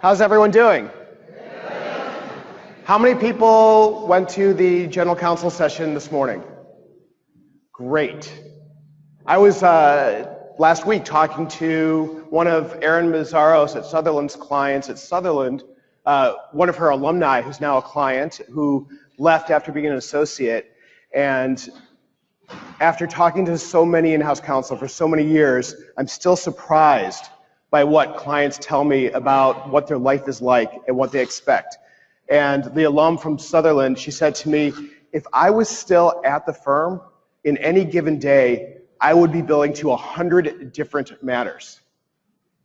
How's everyone doing? How many people went to the general counsel session this morning? Great. I was last week talking to one of Erin Mazzaros at Sutherland's clients at Sutherland, one of her alumni who's now a client who left after being an associate. And after talking to so many in-house counsel for so many years, I'm still surprised by what clients tell me about what their life is like and what they expect. And the alum from Sutherland, she said to me, if I was still at the firm in any given day, I would be billing to 100 different matters.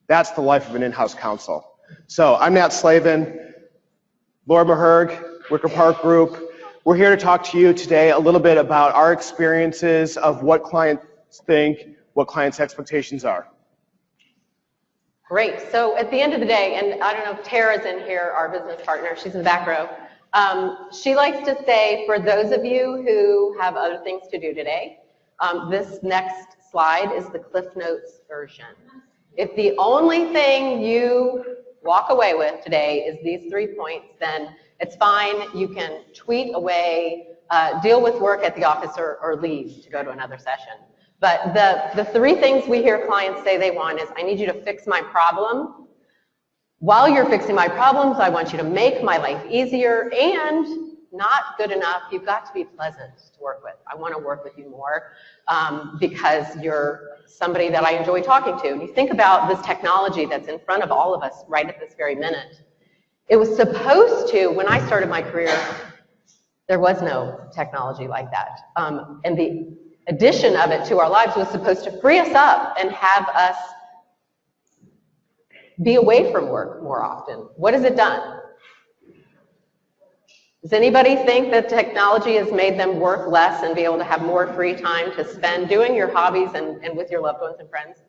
That's the life of an in-house counsel. So I'm Nat Slavin, Laura Maherg, Wicker Park Group. We're here to talk to you today a little bit about our experiences of what clients think, what clients' expectations are. Great. So at the end of the day, and I don't know if Tara's in here, our business partner, she's in the back row. She likes to say, for those of you who have other things to do today, this next slide is the Cliff Notes version. If the only thing you walk away with today is these 3 points, then it's fine. You can tweet away, deal with work at the office, or leave to go to another session. But the 3 things we hear clients say they want is, I need you to fix my problem. While you're fixing my problems, I want you to make my life easier, and not good enough, you've got to be pleasant to work with. I want to work with you more because you're somebody that I enjoy talking to. And you think about this technology that's in front of all of us right at this very minute. It was supposed to, when I started my career, there was no technology like that. And the addition of it to our lives was supposed to free us up and have us be away from work more often. What has it done? Does anybody think that technology has made them work less and be able to have more free time to spend doing your hobbies and with your loved ones and friends?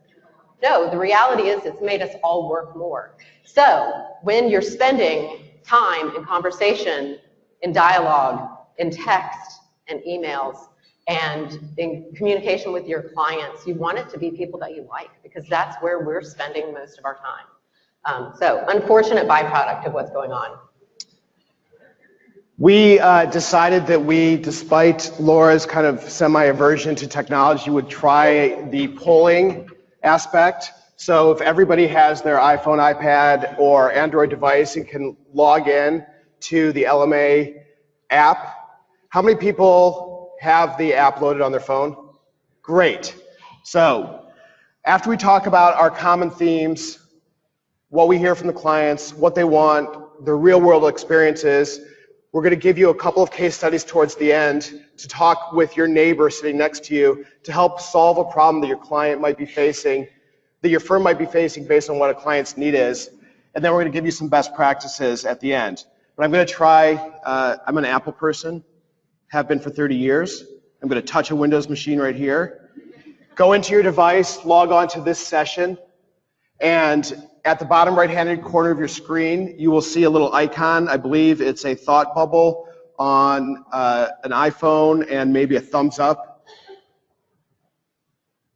No, the reality is it's made us all work more. So when you're spending time in conversation, in dialogue, in text and emails, and in communication with your clients, you want it to be people that you like, because that's where we're spending most of our time. So unfortunate byproduct of what's going on. We decided that we, despite Laura's kind of semi-aversion to technology, would try the polling aspect. So if everybody has their iPhone, iPad, or Android device and can log in to the LMA app, how many people have the app loaded on their phone? Great. So after we talk about our common themes, what we hear from the clients, what they want, their real world experiences, we're going to give you a couple of case studies towards the end to talk with your neighbor sitting next to you to help solve a problem that your client might be facing, that your firm might be facing based on what a client's need is. And then we're going to give you some best practices at the end. But I'm going to try, I'm an Apple person, have been for 30 years. I'm going to touch a Windows machine right here. Go into your device, log on to this session, and at the bottom right-hand corner of your screen, you will see a little icon. I believe it's a thought bubble on an iPhone and maybe a thumbs up.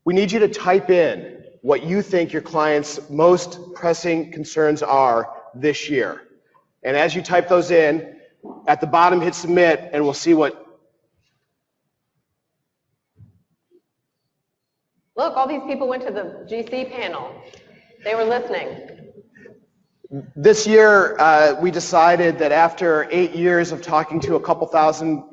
We need you to type in what you think your client's most pressing concerns are this year. And as you type those in, at the bottom hit submit, and we'll see what. Look, all these people went to the GC panel. They were listening. This year, we decided that after 8 years of talking to a couple thousand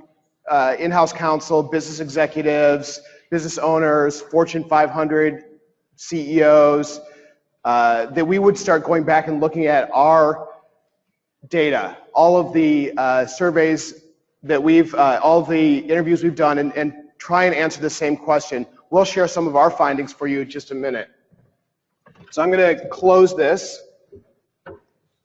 in-house counsel, business executives, business owners, Fortune 500 CEOs, that we would start going back and looking at our data, all of the surveys that we've, all of the interviews we've done, and try and answer the same question. We'll share some of our findings for you in just a minute. So I'm going to close this.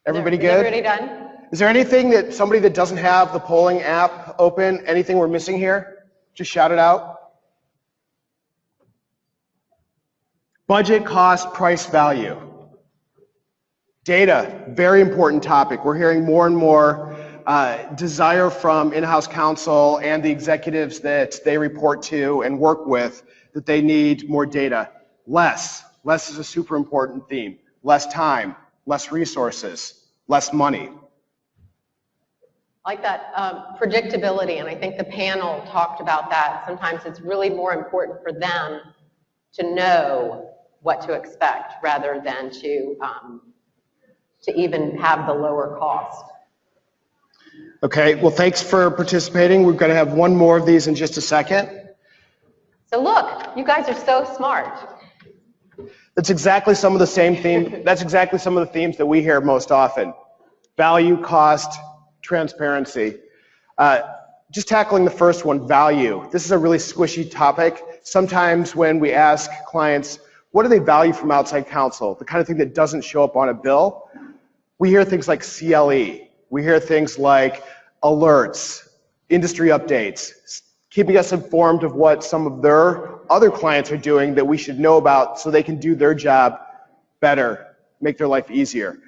Everybody good? Everybody done? Is there anything that somebody that doesn't have the polling app open, anything we're missing here? Just shout it out. Budget, cost, price, value. Data, very important topic. We're hearing more and more desire from in-house counsel and the executives that they report to and work with that they need more data. Less is a super important theme. Less time, less resources. less money. I like that predictability, and I think the panel talked about that. Sometimes it's really more important for them to know what to expect rather than to even have the lower cost. Okay, well, thanks for participating. We're going to have one more of these in just a second. So look, you guys are so smart. That's exactly some of the same theme. That's exactly some of the themes that we hear most often. Value, cost, transparency. Just tackling the first one, value. This is a really squishy topic. Sometimes when we ask clients, what do they value from outside counsel? The kind of thing that doesn't show up on a bill. We hear things like CLE. We hear things like alerts, industry updates, keeping us informed of what some of their other clients are doing that we should know about so they can do their job better, make their life easier.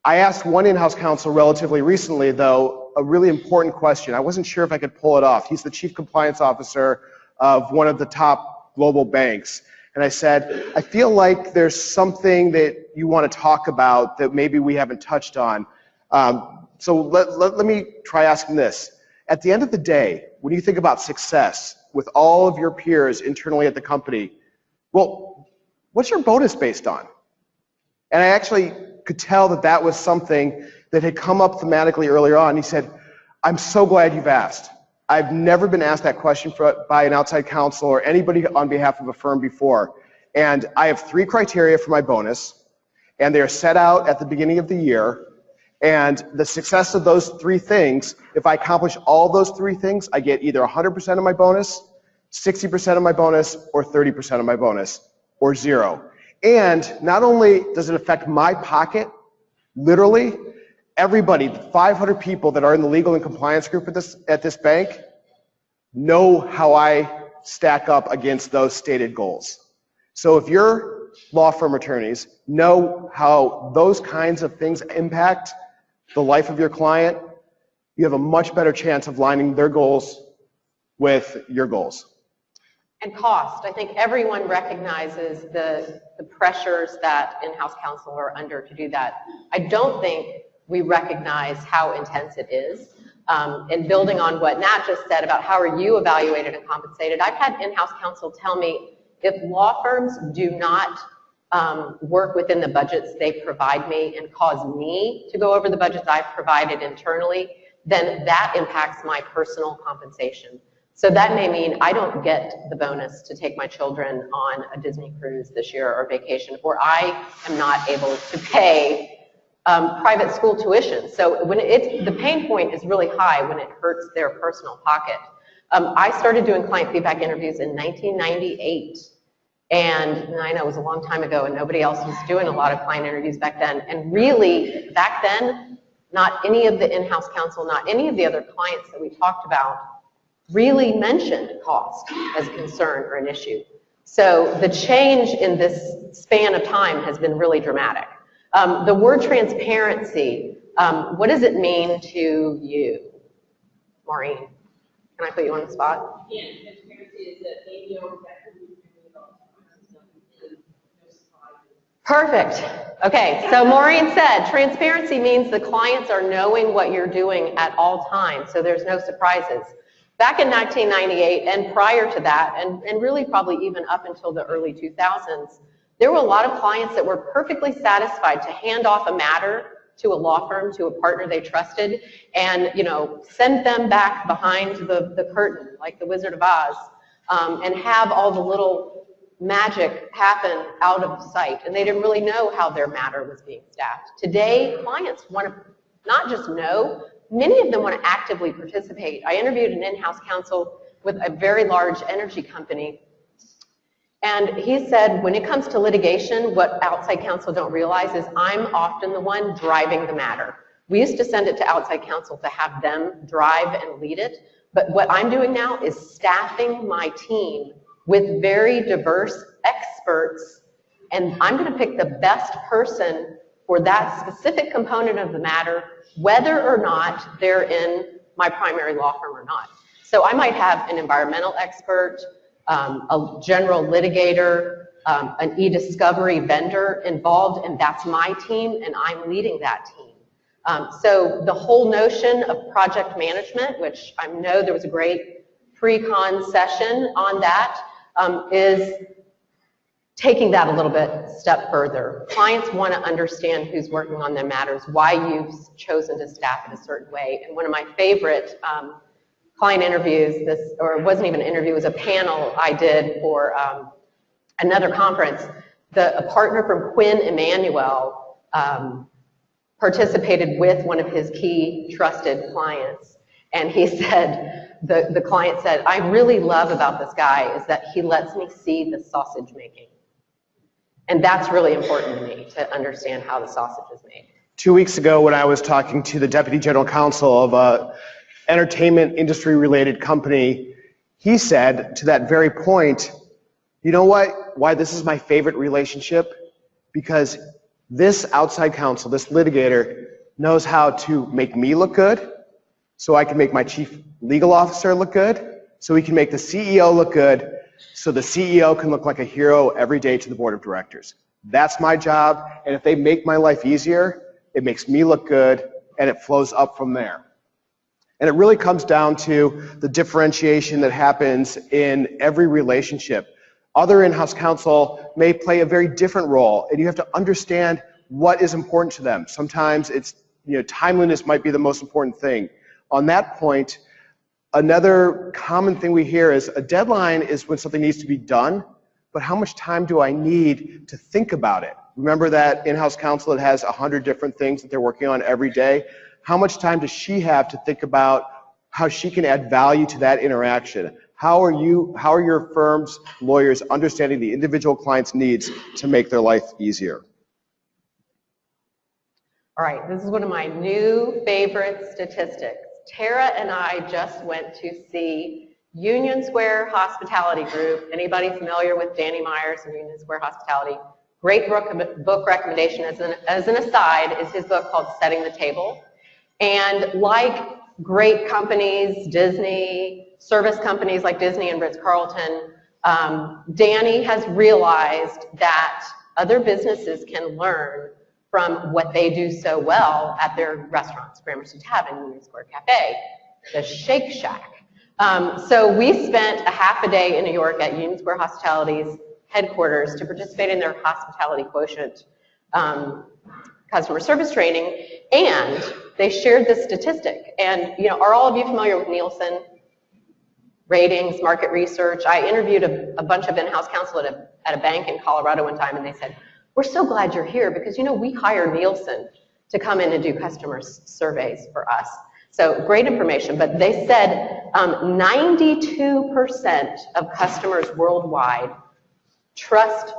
I asked one in-house counsel relatively recently, though, a really important question. I wasn't sure if I could pull it off. He's the chief compliance officer of one of the top global banks. And I said, I feel like there's something that you want to talk about that maybe we haven't touched on. So let me try asking this. At the end of the day, when you think about success with all of your peers internally at the company, well, what's your bonus based on? And I actually could tell that that was something that had come up thematically earlier on. He said, I'm so glad you've asked. I've never been asked that question by an outside counsel or anybody on behalf of a firm before. And I have 3 criteria for my bonus, and they are set out at the beginning of the year. And the success of those 3 things, if I accomplish all those 3 things, I get either 100% of my bonus, 60% of my bonus, or 30% of my bonus, or 0. And not only does it affect my pocket, literally, everybody, the 500 people that are in the legal and compliance group at this bank, know how I stack up against those stated goals. So if your law firm attorneys know how those kinds of things impact the life of your client, you have a much better chance of lining their goals with your goals. And cost. I think everyone recognizes the pressures that in-house counsel are under to do that. I don't think we recognize how intense it is. And building on what Nat just said about how are you evaluated and compensated, I've had in-house counsel tell me if law firms do not work within the budgets they provide me and cause me to go over the budgets I've provided internally, then that impacts my personal compensation. So that may mean I don't get the bonus to take my children on a Disney cruise this year or vacation, or I am not able to pay private school tuition. So when the pain point is really high when it hurts their personal pocket. I started doing client feedback interviews in 1998. And I know it was a long time ago and nobody else was doing a lot of client interviews back then. And really, back then, not any of the in-house counsel, not any of the other clients that we talked about really mentioned cost as a concern or an issue. So the change in this span of time has been really dramatic. The word transparency, what does it mean to you? Maureen, can I put you on the spot? Yeah, transparency is that they know exactly what you're doing about no surprises. Perfect. Okay, so Maureen said transparency means the clients are knowing what you're doing at all times, so there's no surprises. Back in 1998 and prior to that, and really probably even up until the early 2000s, there were a lot of clients that were perfectly satisfied to hand off a matter to a law firm, to a partner they trusted, and send them back behind the curtain, like the Wizard of Oz, and have all the little magic happen out of sight. And they didn't really know how their matter was being staffed. Today, clients want to not just know, many of them want to actively participate. I interviewed an in-house counsel with a very large energy company, and he said, when it comes to litigation, what outside counsel don't realize is I'm often the one driving the matter. We used to send it to outside counsel to have them drive and lead it, but what I'm doing now is staffing my team with very diverse experts, and I'm going to pick the best person for that specific component of the matter, whether or not they're in my primary law firm or not. So I might have an environmental expert, a general litigator, an e-discovery vendor involved, and that's my team, and I'm leading that team. So the whole notion of project management, which I know there was a great pre-con session on that, is taking that a little bit step further. Clients want to understand who's working on their matters, why you've chosen to staff it a certain way. And one of my favorite client interviews, or it wasn't even an interview, it was a panel I did for another conference. A partner from Quinn Emanuel participated with one of his key trusted clients. And he said, the client said, I really love about this guy is that he lets me see the sausage making. And that's really important to me, to understand how the sausage is made. 2 weeks ago, when I was talking to the Deputy General Counsel of a entertainment industry related company, he said to that very point, you know what, why this is my favorite relationship? Because this outside counsel, this litigator, knows how to make me look good, so I can make my chief legal officer look good, so we can make the CEO look good, so the CEO can look like a hero every day to the board of directors. That's my job, and if they make my life easier, it makes me look good, and it flows up from there. And it really comes down to the differentiation that happens in every relationship. Other in-house counsel may play a very different role, and you have to understand what is important to them. Sometimes it's, timeliness might be the most important thing. On that point, another common thing we hear is a deadline is when something needs to be done, but how much time do I need to think about it? Remember that in-house counsel that has 100 different things that they're working on every day? How much time does she have to think about how she can add value to that interaction? How are your firm's lawyers understanding the individual client's needs to make their life easier? All right, this is one of my new favorite statistics. Tara and I just went to see Union Square Hospitality Group. Anybody familiar with Danny Myers and Union Square Hospitality? Great book recommendation. As an aside, is his book called Setting the Table. And like great companies, Disney, service companies like Disney and Ritz-Carlton, Danny has realized that other businesses can learn from what they do so well at their restaurants, Gramercy Tavern, Union Square Cafe, the Shake Shack. So we spent a half a day in New York at Union Square Hospitality's headquarters to participate in their hospitality quotient customer service training, and they shared this statistic. And are all of you familiar with Nielsen ratings, market research? I interviewed a bunch of in-house counsel at a bank in Colorado one time, and they said, we're so glad you're here because we hire Nielsen to come in and do customer surveys for us. So great information, but they said 92% of customers worldwide trust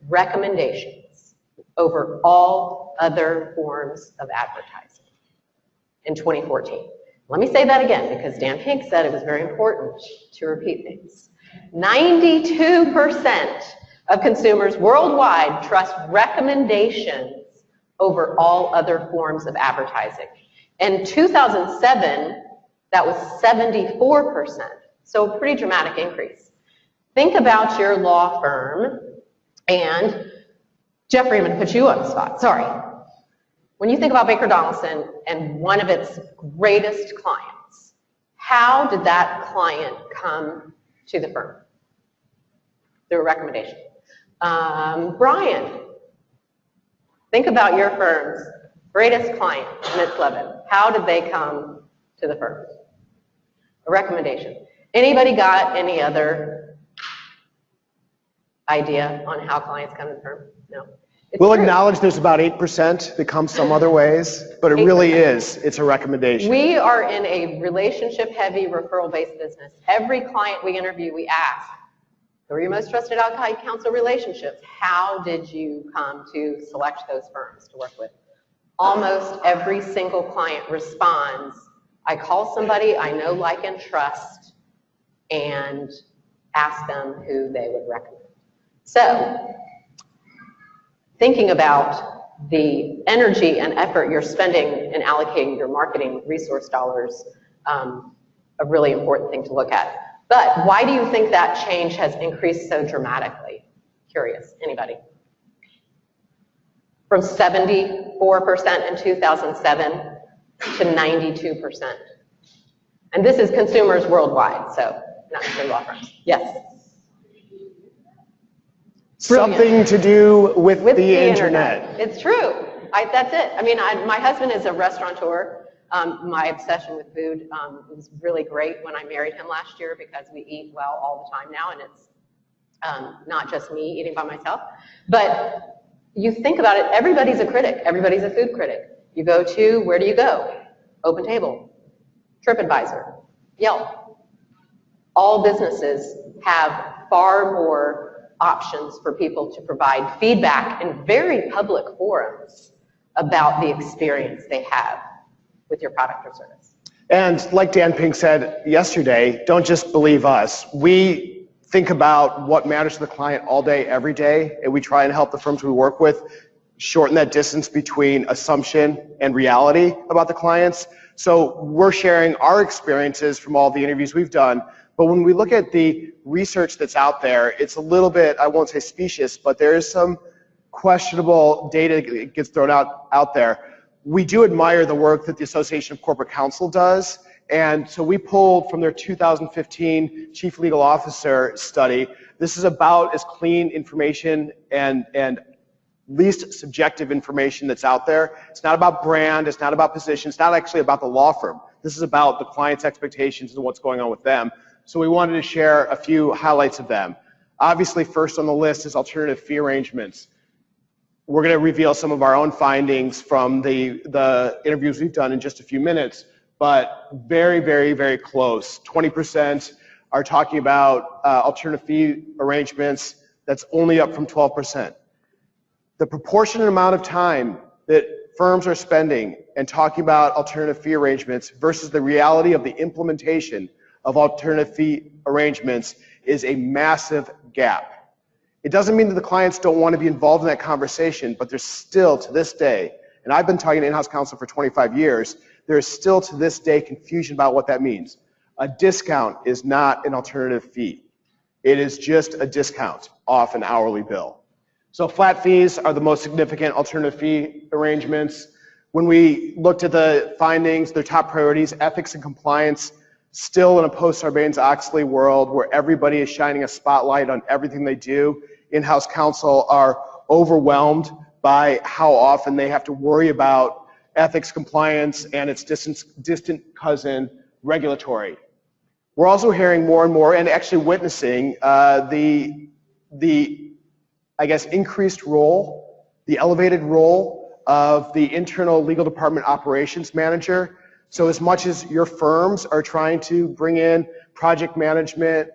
recommendations over all other forms of advertising in 2014. Let me say that again because Dan Pink said it was very important to repeat things. 92% of consumers worldwide trust recommendations over all other forms of advertising. In 2007, that was 74%, so a pretty dramatic increase. Think about your law firm, and Jeffrey, I'm going to put you on the spot, sorry. When you think about Baker Donaldson and one of its greatest clients, how did that client come to the firm? Through a recommendation. Brian, think about your firm's greatest client, Ms. Levin. How did they come to the firm? A recommendation. Anybody got any other idea on how clients come to the firm? No. We'll acknowledge there's about 8% that come some other ways, but it 8%. Really is. It's a recommendation. We are in a relationship-heavy, referral-based business. Every client we interview, we ask, who are your most trusted outside counsel relationships? How did you come to select those firms to work with? Almost every single client responds, I call somebody I know, like, and trust, and ask them who they would recommend. So, thinking about the energy and effort you're spending in allocating your marketing resource dollars, a really important thing to look at. But why do you think that change has increased so dramatically? Curious, anybody? From 74% in 2007 to 92%. And this is consumers worldwide, so not necessarily law firms. Yes? Something to do with the internet. It's true. That's it. I mean, my husband is a restaurateur. My obsession with food was really great when I married him last year because we eat well all the time now, and it's not just me eating by myself. But you think about it, everybody's a critic. Everybody's a food critic. You go to, where do you go? Open Table, TripAdvisor, Yelp. All businesses have far more options for people to provide feedback in very public forums about the experience they have with your product or service. And like Dan Pink said yesterday, don't just believe us. We think about what matters to the client all day, every day, and we try and help the firms we work with shorten that distance between assumption and reality about the clients. So we're sharing our experiences from all the interviews we've done. But when we look at the research that's out there, it's a little bit, I won't say specious, but there is some questionable data that gets thrown out there. We do admire the work that the Association of Corporate Counsel does. And so we pulled from their 2015 Chief Legal Officer study. This is about as clean information and least subjective information that's out there. It's not about brand, it's not about position, it's not actually about the law firm. This is about the client's expectations and what's going on with them. So we wanted to share a few highlights of them. Obviously, first on the list is alternative fee arrangements. We're going to reveal some of our own findings from the interviews we've done in just a few minutes, but very, very, very close. 20% are talking about alternative fee arrangements. That's only up from 12%. The proportionate amount of time that firms are spending and talking about alternative fee arrangements versus the reality of the implementation of alternative fee arrangements is a massive gap. It doesn't mean that the clients don't want to be involved in that conversation, but there's still to this day, and I've been talking to in-house counsel for 25 years, there is still to this day confusion about what that means. A discount is not an alternative fee. It is just a discount off an hourly bill. So flat fees are the most significant alternative fee arrangements. When we looked at the findings, their top priorities, ethics and compliance, still in a post-Sarbanes-Oxley world where everybody is shining a spotlight on everything they do, in-house counsel are overwhelmed by how often they have to worry about ethics, compliance, and its distant cousin, regulatory. We're also hearing more and more, and actually witnessing the I guess, increased role, the elevated role of the internal legal department operations manager. So as much as your firms are trying to bring in project management,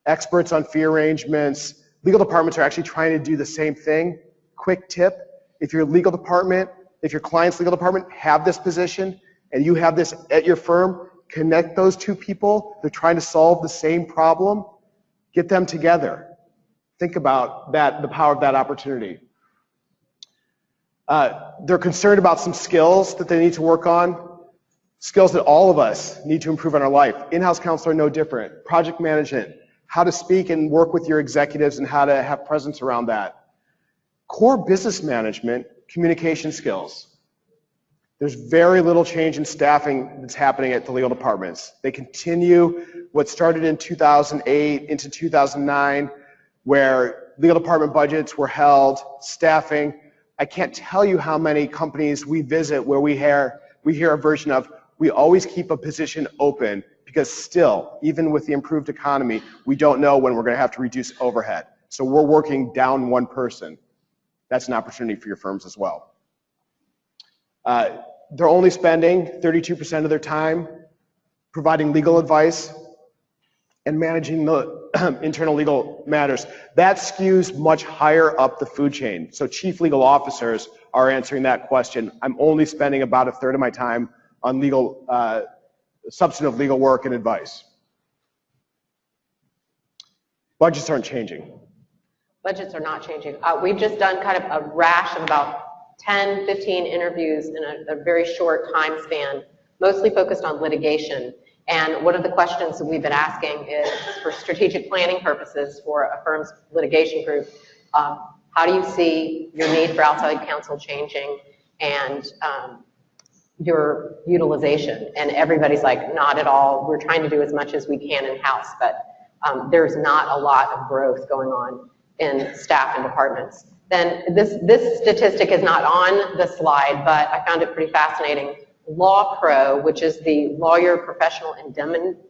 experts on fee arrangements, legal departments are actually trying to do the same thing. Quick tip, if your legal department, if your client's legal department have this position and you have this at your firm, connect those two people. They're trying to solve the same problem. Get them together. Think about that, the power of that opportunity. They're concerned about some skills that they need to work on, skills that all of us need to improve in our life. In-house counsel are no different. Project management, how to speak and work with your executives and how to have presence around that. Core business management, communication skills. There's very little change in staffing that's happening at the legal departments. They continue what started in 2008 into 2009, where legal department budgets were held, staffing. I can't tell you how many companies we visit where we hear a version of, we always keep a position open because still, even with the improved economy, we don't know when we're going to have to reduce overhead. So we're working down one person. That's an opportunity for your firms as well. They're only spending 32% of their time providing legal advice and managing the internal legal matters. That skews much higher up the food chain. So chief legal officers are answering that question. I'm only spending about a third of my time on legal, substantive legal work and advice. Budgets aren't changing. Budgets are not changing. We've just done kind of a rash of about 10, 15 interviews in a very short time span, mostly focused on litigation. And one of the questions that we've been asking is, for strategic planning purposes for a firm's litigation group, how do you see your need for outside counsel changing? And your utilization. And everybody's like, not at all. We're trying to do as much as we can in-house, but there's not a lot of growth going on in staff and departments. Then this statistic is not on the slide, but I found it pretty fascinating. LawPro, which is the Lawyer Professional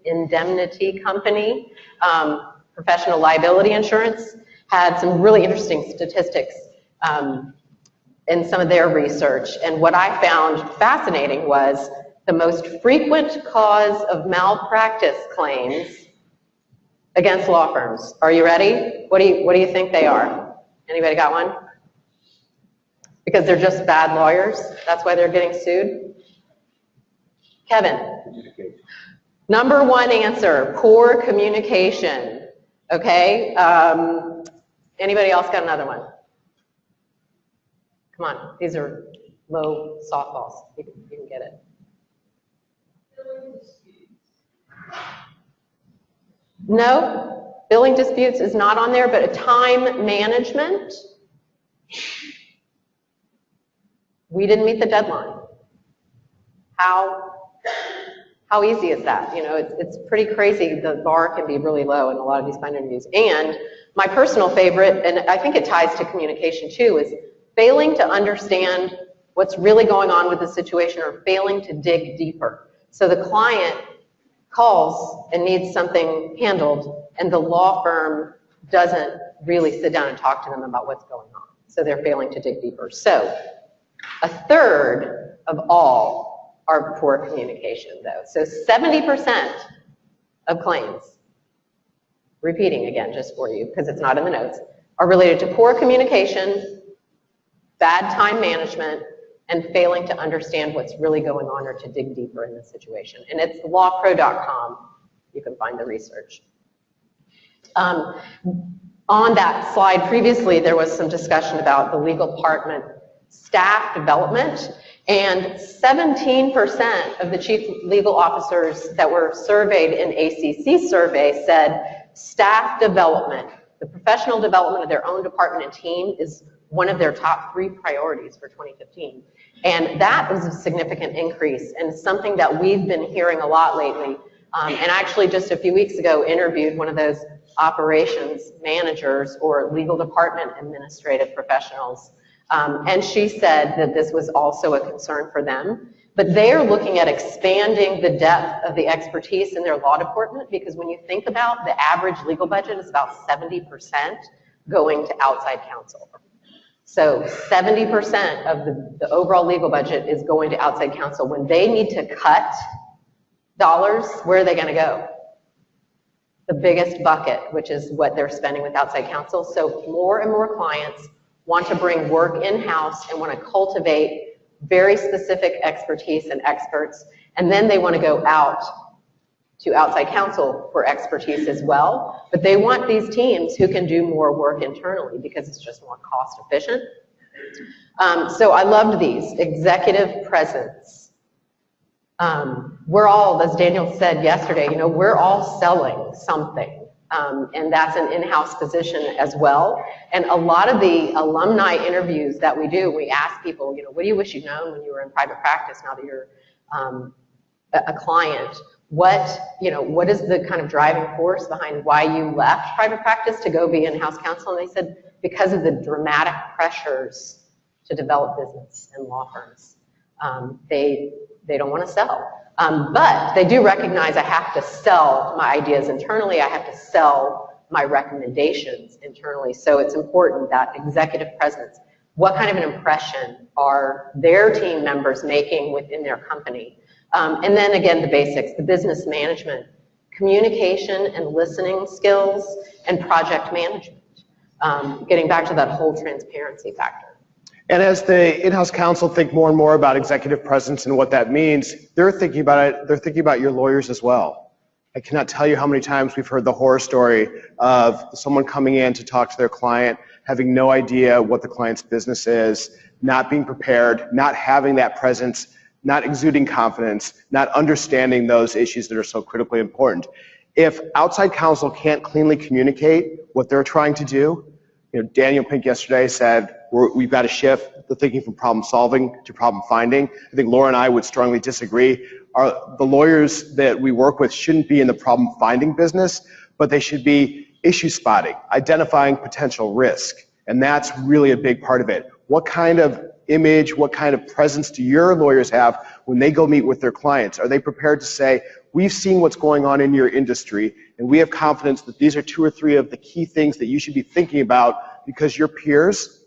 Indemnity Company, professional liability insurance, had some really interesting statistics in some of their research. And what I found fascinating was the most frequent cause of malpractice claims against law firms. Are you ready? What do you think they are? Anybody got one? Because they're just bad lawyers? That's why they're getting sued? Kevin? Number one answer, poor communication. Okay? Anybody else got another one? Come on, these are low softballs. You can get it. No, billing disputes is not on there, but a time management. We didn't meet the deadline. How easy is that? You know, it's pretty crazy. The bar can be really low in a lot of these final interviews. And my personal favorite, and I think it ties to communication too, is failing to understand what's really going on with the situation or failing to dig deeper. So the client calls and needs something handled, and the law firm doesn't really sit down and talk to them about what's going on. So they're failing to dig deeper. So a third of all are poor communication, though. So 70% of claims, repeating again just for you because it's not in the notes, are related to poor communication, bad time management, and failing to understand what's really going on or to dig deeper in the situation. And it's lawpro.com. You can find the research. On that slide previously, there was some discussion about the legal department staff development, and 17% of the chief legal officers that were surveyed in ACC survey said staff development, the professional development of their own department and team, is one of their top 3 priorities for 2015. And that was a significant increase and something that we've been hearing a lot lately. And actually just a few weeks ago interviewed one of those operations managers or legal department administrative professionals. And she said that this was also a concern for them. But they're looking at expanding the depth of the expertise in their law department, because when you think about the average legal budget is about 70% going to outside counsel. So 70% of the overall legal budget is going to outside counsel. When they need to cut dollars, where are they going to go? The biggest bucket, which is what they're spending with outside counsel. So more and more clients want to bring work in-house and want to cultivate very specific expertise and experts, and then they want to go out to outside counsel for expertise as well. But they want these teams who can do more work internally because it's just more cost efficient. So I loved these. Executive presence. We're all, as Daniel said yesterday, you know, we're all selling something. And that's an in-house position as well. And a lot of the alumni interviews that we do, we ask people, you know, what do you wish you'd known when you were in private practice now that you're a client? What is the kind of driving force behind why you left private practice to go be in-house counsel? And they said, because of the dramatic pressures to develop business in law firms. They don't want to sell. But they do recognize I have to sell my ideas internally. I have to sell my recommendations internally. So it's important that executive presence, what kind of an impression are their team members making within their company? And then again, the basics, the business management, communication and listening skills, and project management. Getting back to that whole transparency factor. And as the in-house counsel think more and more about executive presence and what that means, they're thinking about it, they're thinking about your lawyers as well. I cannot tell you how many times we've heard the horror story of someone coming in to talk to their client, having no idea what the client's business is, not being prepared, not having that presence, not exuding confidence, not understanding those issues that are so critically important. If outside counsel can't cleanly communicate what they're trying to do, you know, Daniel Pink yesterday said, we've got to shift the thinking from problem solving to problem finding. I think Laura and I would strongly disagree. The lawyers that we work with shouldn't be in the problem finding business, but they should be issue spotting, identifying potential risk. And that's really a big part of it. What kind of image, what kind of presence do your lawyers have when they go meet with their clients? Are they prepared to say, we've seen what's going on in your industry, and we have confidence that these are 2 or 3 of the key things that you should be thinking about because your peers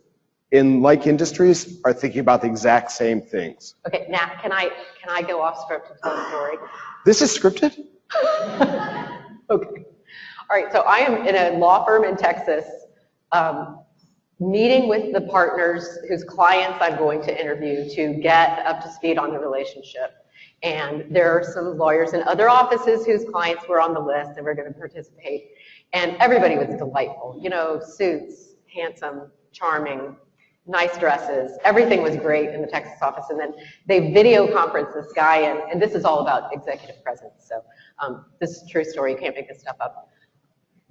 in like industries are thinking about the exact same things. Okay, Nat, can I go off script to tell a story? This is scripted? Okay. All right, so I am in a law firm in Texas, meeting with the partners whose clients I'm going to interview to get up to speed on the relationship. And there are some lawyers in other offices whose clients were on the list and were going to participate. And everybody was delightful, you know, suits, handsome, charming, nice dresses. Everything was great in the Texas office. And then they video conference this guy in, and this is all about executive presence. So this is a true story. You can't make this stuff up.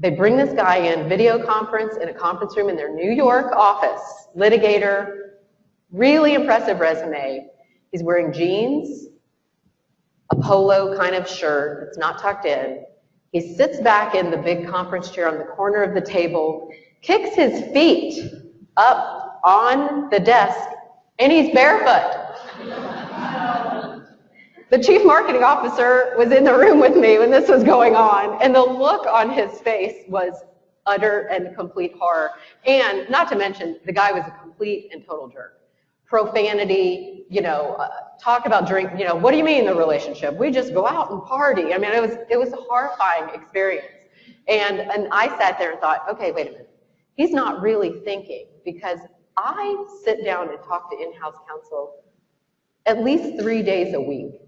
They bring this guy in, video conference in a conference room in their New York office, litigator, really impressive resume. He's wearing jeans, a polo kind of shirt that's not tucked in. He sits back in the big conference chair on the corner of the table, kicks his feet up on the desk, and he's barefoot. The chief marketing officer was in the room with me when this was going on, and the look on his face was utter and complete horror. And not to mention, the guy was a complete and total jerk. Profanity, you know, talk about drink, you know, what do you mean the relationship? We just go out and party. I mean, it was a horrifying experience. And I sat there and thought, okay, wait a minute. He's not really thinking, because I sit down and talk to in-house counsel at least 3 days a week.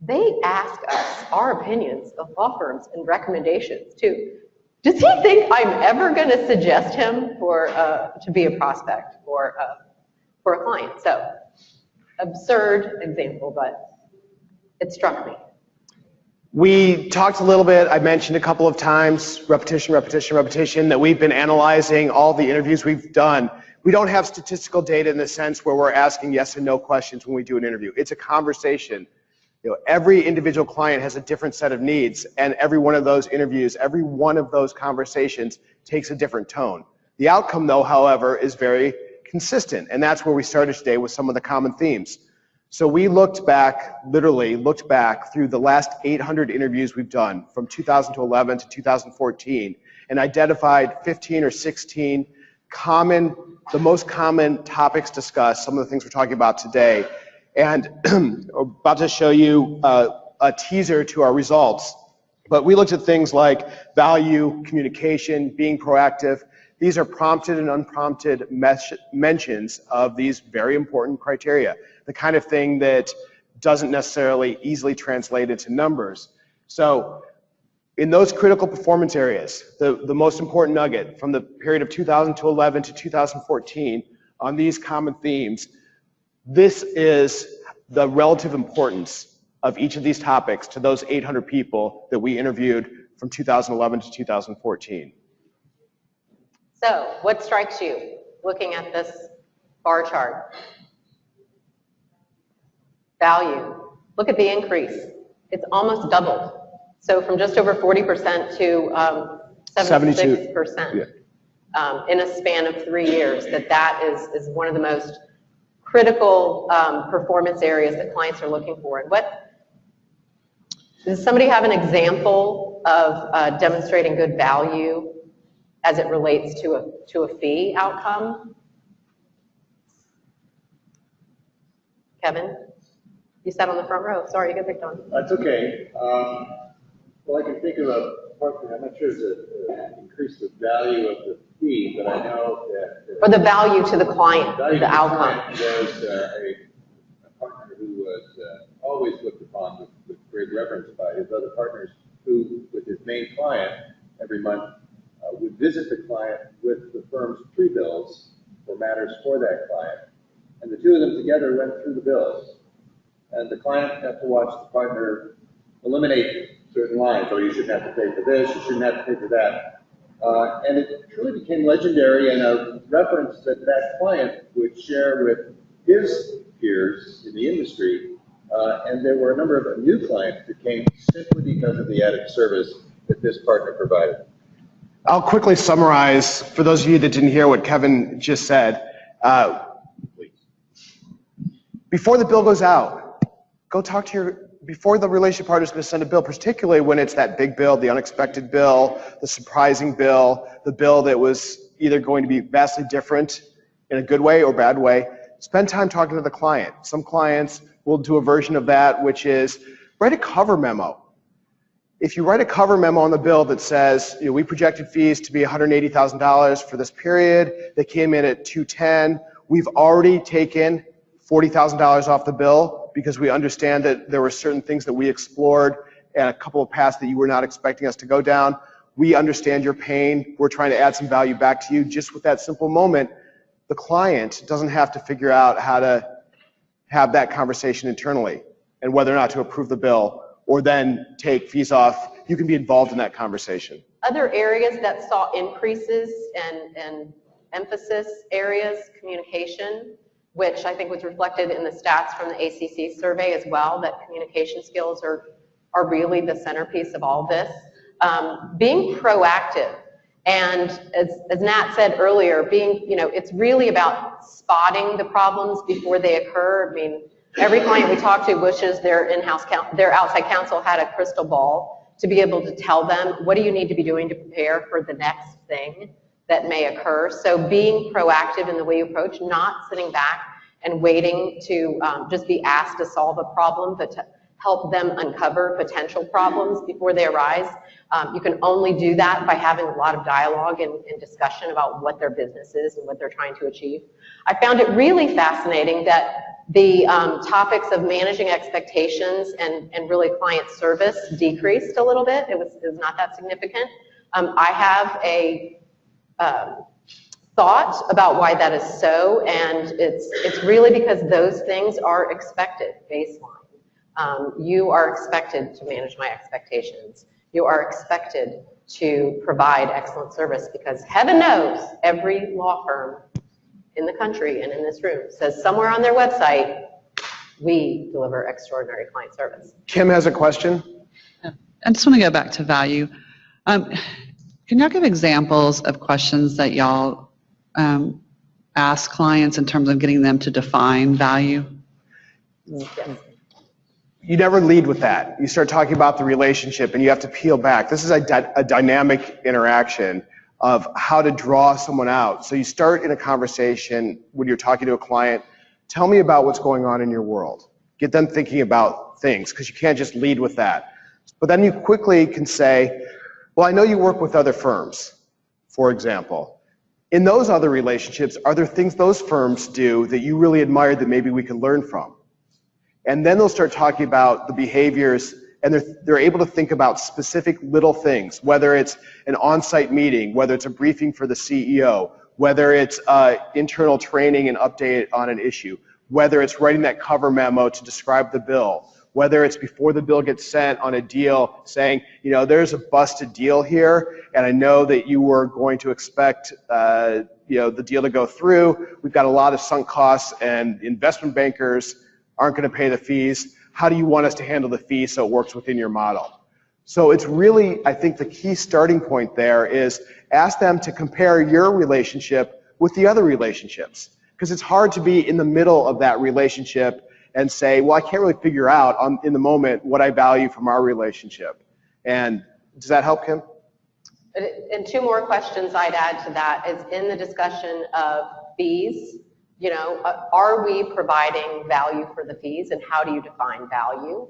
They ask us our opinions of law firms and recommendations too. Does he think I'm ever going to suggest him to be a prospect for a client? So, absurd example, but it struck me. We talked a little bit, I mentioned a couple of times, repetition, that we've been analyzing all the interviews we've done. We don't have statistical data in the sense where we're asking yes and no questions when we do an interview. It's a conversation. You know, every individual client has a different set of needs, and every one of those interviews, every one of those conversations takes a different tone. The outcome, though, however, is very consistent, and that's where we started today with some of the common themes. So we literally looked back through the last 800 interviews we've done from 2011 to 2014 and identified 15 or 16 the most common topics discussed, some of the things we're talking about today. And I'm about to show you a teaser to our results. But we looked at things like value, communication, being proactive. These are prompted and unprompted mentions of these very important criteria, the kind of thing that doesn't necessarily easily translate into numbers. So in those critical performance areas, the most important nugget from the period of 2011 to 2014 on these common themes, this is the relative importance of each of these topics to those 800 people that we interviewed from 2011 to 2014. So, what strikes you looking at this bar chart? Value. Look at the increase. It's almost doubled. So from just over 40% to 76% in a span of 3 years. That is one of the most critical performance areas that clients are looking for. And does somebody have an example of demonstrating good value as it relates to a fee outcome? Kevin, you sat on the front row. Sorry, you got picked on. That's okay. Well, I can think of a partner. I'm not sure it's increase the value of the fee, but I know that. Or the value to the client, the outcome. There's a partner who was always looked upon with great reverence by his other partners, who, with his main client, every month would visit the client with the firm's pre-bills for matters for that client. And the two of them together went through the bills. And the client got to watch the partner eliminate certain lines. Oh, you shouldn't have to pay for this, you shouldn't have to pay for that. And it truly became legendary and a reference that that client would share with his peers in the industry. And there were a number of new clients that came simply because of the added service that this partner provided. I'll quickly summarize for those of you that didn't hear what Kevin just said. Before the bill goes out, go talk to before the relationship partner is going to send a bill, particularly when it's that big bill, the unexpected bill, the surprising bill, the bill that was either going to be vastly different in a good way or bad way. Spend time talking to the client. Some clients will do a version of that, which is write a cover memo. If you write a cover memo on the bill that says, we projected fees to be $180,000 for this period, they came in at $210,000, we've already taken $40,000 off the bill because we understand that there were certain things that we explored and a couple of paths that you were not expecting us to go down. We understand your pain. We're trying to add some value back to you. Just with that simple moment, the client doesn't have to figure out how to have that conversation internally and whether or not to approve the bill or then take fees off. You can be involved in that conversation. Other areas that saw increases and emphasis areas, communication, which I think was reflected in the stats from the ACC survey as well, that communication skills are really the centerpiece of all this. Being proactive, and as Nat said earlier, it's really about spotting the problems before they occur. I mean, every client we talk to wishes their outside counsel had a crystal ball to be able to tell them, what do you need to be doing to prepare for the next thing that may occur. So being proactive in the way you approach, not sitting back and waiting to just be asked to solve a problem, but to help them uncover potential problems before they arise. You can only do that by having a lot of dialogue and discussion about what their business is and what they're trying to achieve. I found it really fascinating that the topics of managing expectations and really client service decreased a little bit. It was not that significant. I have a thought about why that is so, and it's really because those things are expected, baseline. You are expected to manage my expectations. You are expected to provide excellent service because heaven knows every law firm in the country and in this room says somewhere on their website, we deliver extraordinary client service. Kim has a question. Yeah. I just want to go back to value. Can y'all give examples of questions that y'all ask clients in terms of getting them to define value? Yes. You never lead with that. You start talking about the relationship and you have to peel back. This is a dynamic interaction of how to draw someone out. So you start in a conversation when you're talking to a client, tell me about what's going on in your world. Get them thinking about things because you can't just lead with that. But then you quickly can say, well, I know you work with other firms, for example. In those other relationships, are there things those firms do that you really admire that maybe we can learn from? And then they'll start talking about the behaviors, and they're able to think about specific little things, whether it's an on-site meeting, whether it's a briefing for the CEO, whether it's internal training and update on an issue, whether it's writing that cover memo to describe the bill, whether it's before the bill gets sent on a deal saying, there's a busted deal here, and I know that you were going to expect the deal to go through. We've got a lot of sunk costs, and investment bankers aren't going to pay the fees. How do you want us to handle the fees so it works within your model? So it's really, I think the key starting point there is ask them to compare your relationship with the other relationships. Because it's hard to be in the middle of that relationship and say, well, I can't really figure out in the moment what I value from our relationship. And does that help, Kim? And two more questions I'd add to that is in the discussion of fees. Are we providing value for the fees, and how do you define value?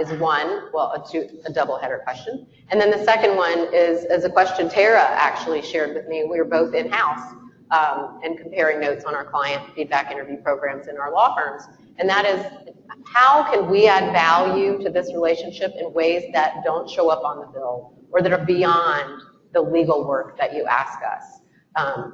Is one, a double-header question. And then the second one is a question Tara actually shared with me. We were both in-house and comparing notes on our client feedback interview programs in our law firms. And that is, how can we add value to this relationship in ways that don't show up on the bill or that are beyond the legal work that you ask us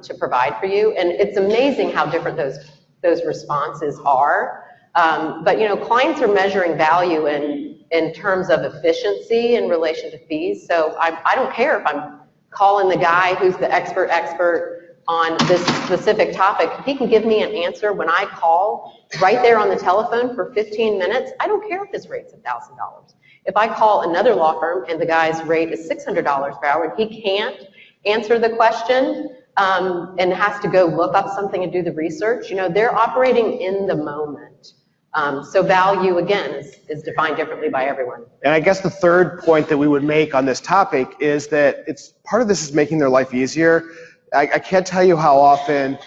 to provide for you? And it's amazing how different those responses are. But clients are measuring value in terms of efficiency in relation to fees. So I don't care if I'm call in the guy who's the expert on this specific topic. He can give me an answer when I call right there on the telephone for 15 minutes. I don't care if his rate's $1,000. If I call another law firm and the guy's rate is $600 per hour and he can't answer the question and has to go look up something and do the research, you know, they're operating in the moment. So value, again, is defined differently by everyone. And I guess the third point that we would make on this topic is that it's part of this is making their life easier. I can't tell you how often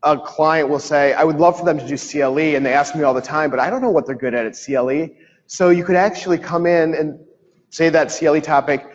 a client will say, I would love for them to do CLE, and they ask me all the time, but I don't know what they're good at CLE. So you could actually come in and say that CLE topic.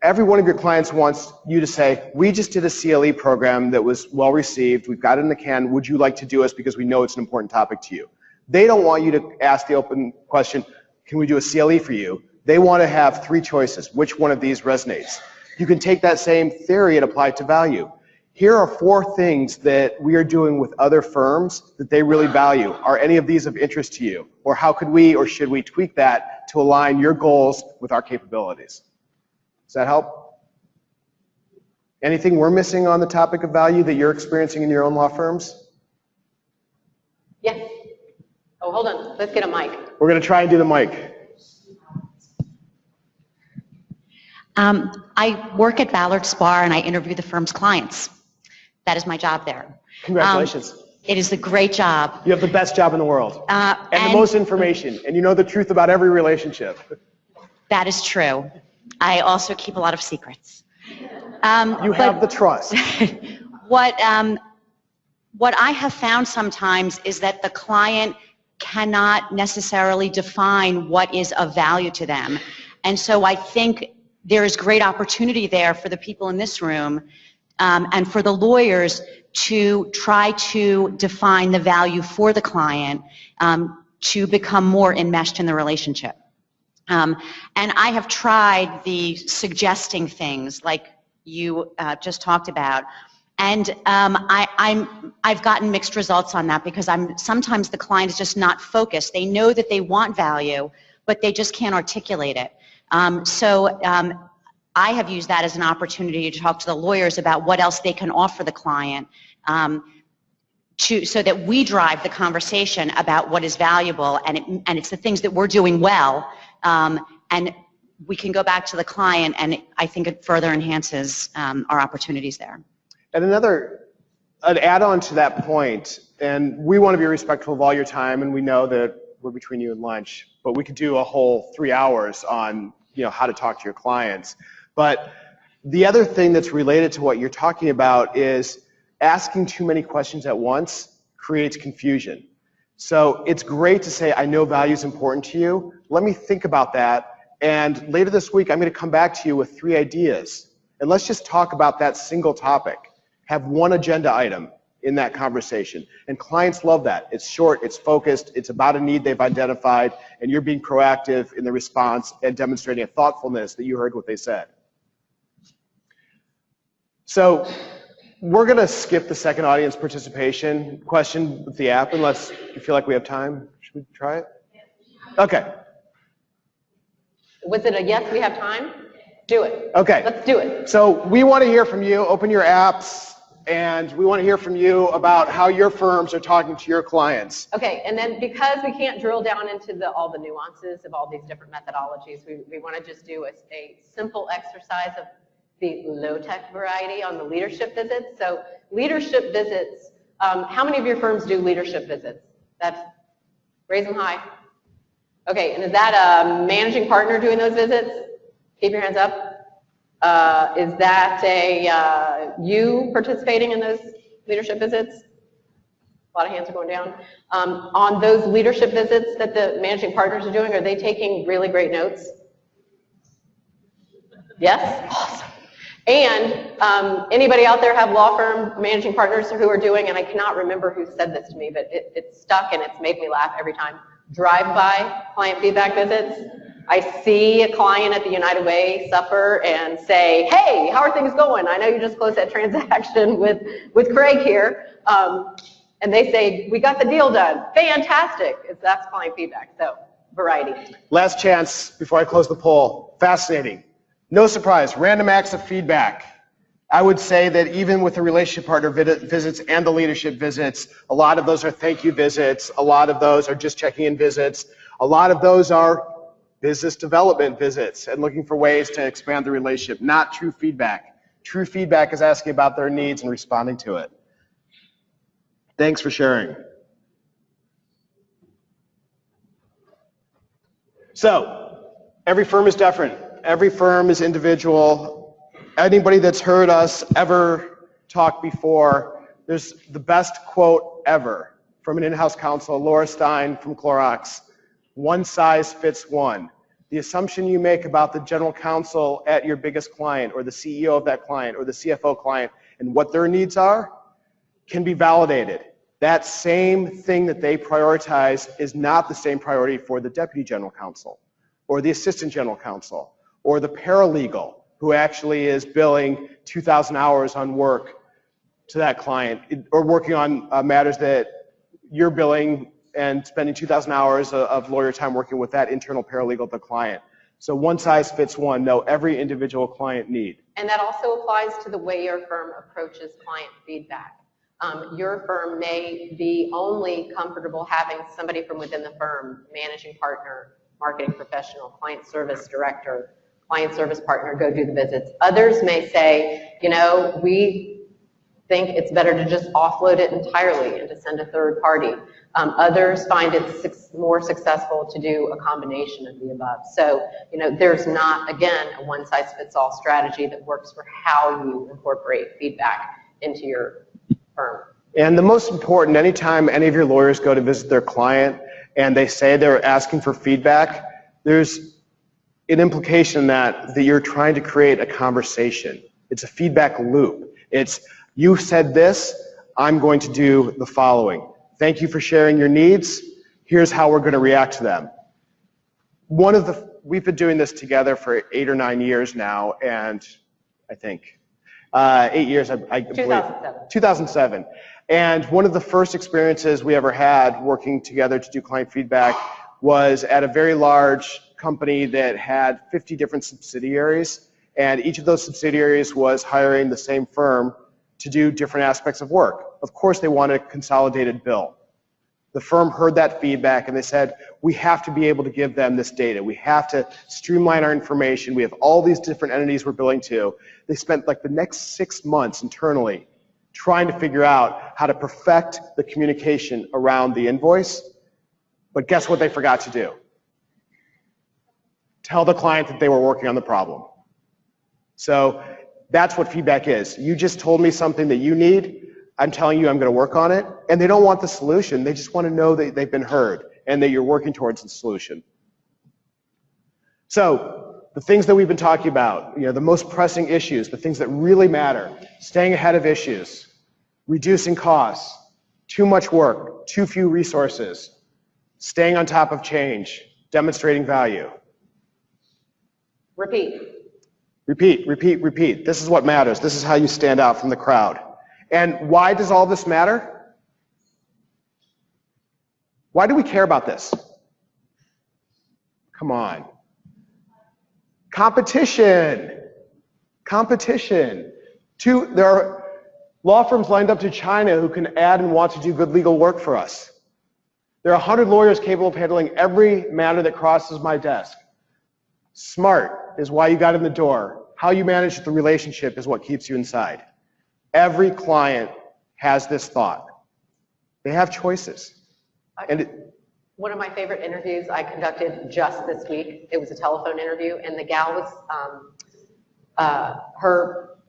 Every one of your clients wants you to say, we just did a CLE program that was well received. We've got it in the can. Would you like to do us because we know it's an important topic to you? They don't want you to ask the open question, can we do a CLE for you? They want to have 3 choices. Which one of these resonates? You can take that same theory and apply it to value. Here are 4 things that we are doing with other firms that they really value. Are any of these of interest to you? Or how could we or should we tweak that to align your goals with our capabilities? Does that help? Anything we're missing on the topic of value that you're experiencing in your own law firms? Yes. Oh, hold on. Let's get a mic. We're going to try and do the mic. I work at Ballard Spahr and I interview the firm's clients. That is my job there. Congratulations. It is a great job. You have the best job in the world. And the most information. And you know the truth about every relationship. That is true. I also keep a lot of secrets. You have the trust. What I have found sometimes is that the client cannot necessarily define what is of value to them. And so I think there is great opportunity there for the people in this room and for the lawyers to try to define the value for the client to become more enmeshed in the relationship. And I have tried the suggesting things like you just talked about. And I've gotten mixed results on that because sometimes the client is just not focused. They know that they want value, but they just can't articulate it. I have used that as an opportunity to talk to the lawyers about what else they can offer the client so that we drive the conversation about what is valuable, and it's the things that we're doing well, and we can go back to the client, and I think it further enhances our opportunities there. And an add-on to that point, and we want to be respectful of all your time, and we know that we're between you and lunch, but we could do a whole 3 hours on how to talk to your clients. But the other thing that's related to what you're talking about is asking too many questions at once creates confusion. So it's great to say, I know value is important to you. Let me think about that. And later this week, I'm going to come back to you with 3 ideas. And let's just talk about that single topic. Have one agenda item in that conversation. And clients love that. It's short, it's focused, it's about a need they've identified, and you're being proactive in the response and demonstrating a thoughtfulness that you heard what they said. So we're going to skip the second audience participation question with the app unless you feel like we have time. Should we try it? Okay. Was it a yes, we have time? Do it. Okay. Let's do it. So we want to hear from you. Open your apps, and we want to hear from you about how your firms are talking to your clients. Okay, and then because we can't drill down into all the nuances of all these different methodologies, we want to just do a simple exercise of the low-tech variety on the leadership visits. So leadership visits, how many of your firms do leadership visits? Raise them high. Okay, and is that a managing partner doing those visits? Keep your hands up. Is that you participating in those leadership visits? A lot of hands are going down. On those leadership visits that the managing partners are doing, are they taking really great notes? Yes? Awesome. And anybody out there have law firm managing partners who are doing, and I cannot remember who said this to me, but it's stuck and it's made me laugh every time. Drive-by client feedback visits. I see a client at the United Way suffer and say, hey, how are things going? I know you just closed that transaction with Craig here. And they say, we got the deal done. Fantastic. That's client feedback. So variety. Last chance before I close the poll. Fascinating. No surprise, random acts of feedback. I would say that even with the relationship partner visits and the leadership visits, a lot of those are thank you visits, a lot of those are just checking in visits, a lot of those are business development visits and looking for ways to expand the relationship, not true feedback. True feedback is asking about their needs and responding to it. Thanks for sharing. So, every firm is different. Every firm is individual. Anybody that's heard us ever talk before, there's the best quote ever from an in-house counsel, Laura Stein from Clorox. One size fits one. The assumption you make about the general counsel at your biggest client or the CEO of that client or the CFO client and what their needs are can be validated. That same thing that they prioritize is not the same priority for the deputy general counsel or the assistant general counsel or the paralegal who actually is billing 2,000 hours on work to that client or working on matters that you're billing and spending 2,000 hours of lawyer time working with that internal paralegal of the client. So one size fits one, no, every individual client need. And that also applies to the way your firm approaches client feedback. Your firm may be only comfortable having somebody from within the firm, managing partner, marketing professional, client service director, client service partner, go do the visits. Others may say, you know, we think it's better to just offload it entirely and to send a third party. Others find it more successful to do a combination of the above. So, you know, there's not, again, a one-size-fits-all strategy that works for how you incorporate feedback into your firm. And the most important, anytime any of your lawyers go to visit their client and they say they're asking for feedback, there's an implication that you're trying to create a conversation. It's a feedback loop. It's, you said this, I'm going to do the following. Thank you for sharing your needs. Here's how we're going to react to them. We've been doing this together for 8 or 9 years now, and I think 8 years, I believe. 2007. And one of the first experiences we ever had working together to do client feedback was at a very large company that had 50 different subsidiaries, and each of those subsidiaries was hiring the same firm to do different aspects of work. Of course, they wanted a consolidated bill. The firm heard that feedback and they said, we have to be able to give them this data. We have to streamline our information. We have all these different entities we're billing to. They spent like the next 6 months internally trying to figure out how to perfect the communication around the invoice. But guess what they forgot to do? Tell the client that they were working on the problem. So that's what feedback is. You just told me something that you need. I'm telling you I'm going to work on it. And they don't want the solution. They just want to know that they've been heard and that you're working towards the solution. So the things that we've been talking about, you know, the most pressing issues, the things that really matter, staying ahead of issues, reducing costs, too much work, too few resources, staying on top of change, demonstrating value. Repeat. Repeat, repeat, repeat. This is what matters. This is how you stand out from the crowd. And why does all this matter? Why do we care about this? Come on. Competition. Competition. There are law firms lined up to China who can add and want to do good legal work for us. There are 100 lawyers capable of handling every matter that crosses my desk. Smart is why you got in the door. How you manage the relationship is what keeps you inside. Every client has this thought. They have choices. One of my favorite interviews I conducted just this week, it was a telephone interview, and the gal was,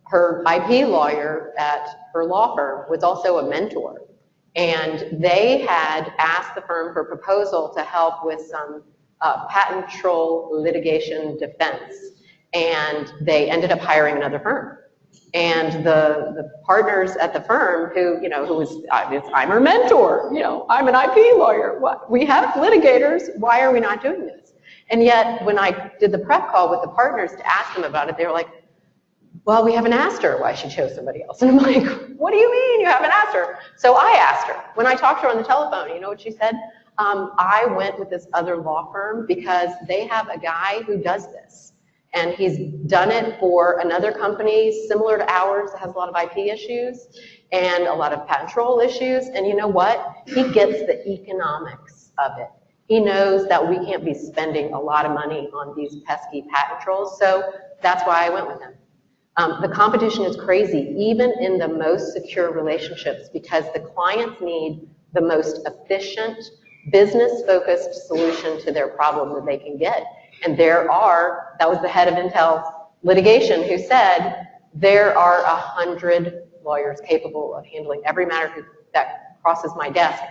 her IP lawyer at her law firm was also a mentor. And they had asked the firm for a proposal to help with some patent troll litigation defense. And they ended up hiring another firm. And the partners at the firm who, you know, who was, I'm her mentor, you know, I'm an IP lawyer. What? We have litigators. Why are we not doing this? And yet, when I did the prep call with the partners to ask them about it, they were like, well, we haven't asked her why she chose somebody else. And I'm like, what do you mean you haven't asked her? So I asked her. When I talked to her on the telephone, you know what she said? I went with this other law firm because they have a guy who does this. And he's done it for another company similar to ours that has a lot of IP issues and a lot of patent troll issues. And you know what? He gets the economics of it. He knows that we can't be spending a lot of money on these pesky patent trolls, so that's why I went with him. The competition is crazy, even in the most secure relationships, because the clients need the most efficient, business-focused solution to their problem that they can get. And that was the head of Intel litigation who said, there are 100 lawyers capable of handling every matter that crosses my desk.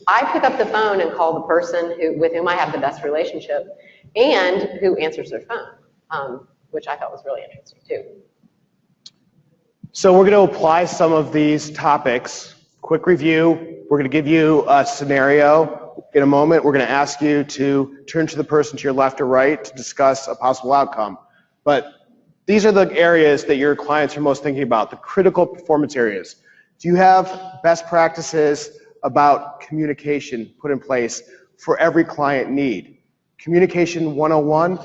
I pick up the phone and call the person with whom I have the best relationship and who answers their phone, which I thought was really interesting too. So we're going to apply some of these topics. Quick review. We're going to give you a scenario in a moment. We're going to ask you to turn to the person to your left or right to discuss a possible outcome. But these are the areas that your clients are most thinking about, the critical performance areas. Do you have best practices about communication put in place for every client need? Communication 101,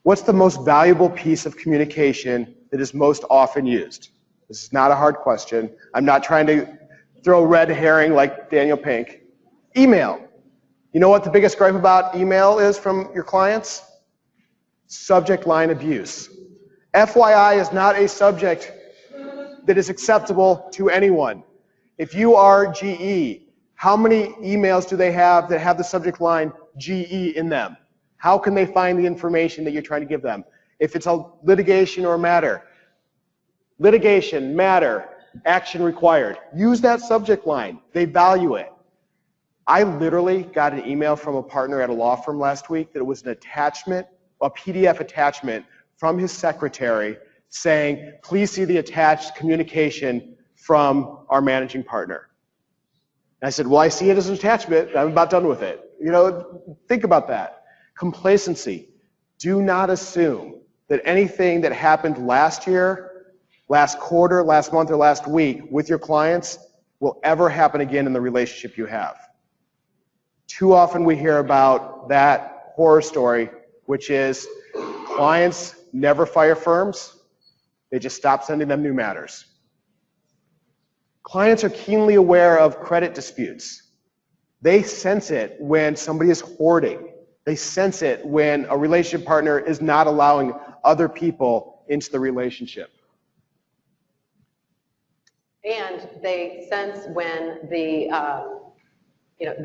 what's the most valuable piece of communication that is most often used? This is not a hard question. I'm not trying to throw red herring like Daniel Pink. Email. You know what the biggest gripe about email is from your clients? Subject line abuse. FYI is not a subject that is acceptable to anyone. If you are GE, how many emails do they have that have the subject line GE in them? How can they find the information that you're trying to give them? If it's a litigation or a matter, litigation, matter, action required. Use that subject line. They value it. I literally got an email from a partner at a law firm last week that it was an attachment, a PDF attachment from his secretary saying, please see the attached communication from our managing partner. And I said, well, I see it as an attachment. I'm about done with it. You know, think about that. Complacency. Do not assume that anything that happened last year, last quarter, last month, or last week with your clients will ever happen again in the relationship you have. Too often we hear about that horror story, which is clients never fire firms. They just stop sending them new matters. Clients are keenly aware of credit disputes. They sense it when somebody is hoarding. They sense it when a relationship partner is not allowing other people into the relationship. And they sense when they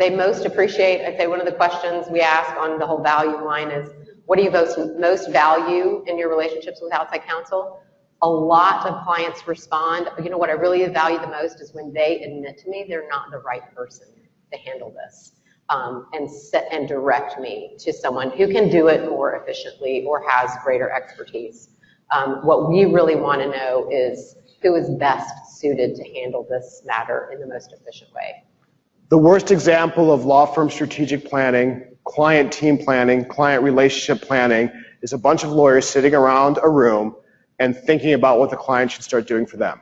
most appreciate, I'd say one of the questions we ask on the whole value line is, what do you most value in your relationships with outside counsel? A lot of clients respond, you know what I really value the most is when they admit to me they're not the right person to handle this, and direct me to someone who can do it more efficiently or has greater expertise. What we really want to know is who is best suited to handle this matter in the most efficient way. The worst example of law firm strategic planning, client team planning, client relationship planning is a bunch of lawyers sitting around a room and thinking about what the client should start doing for them.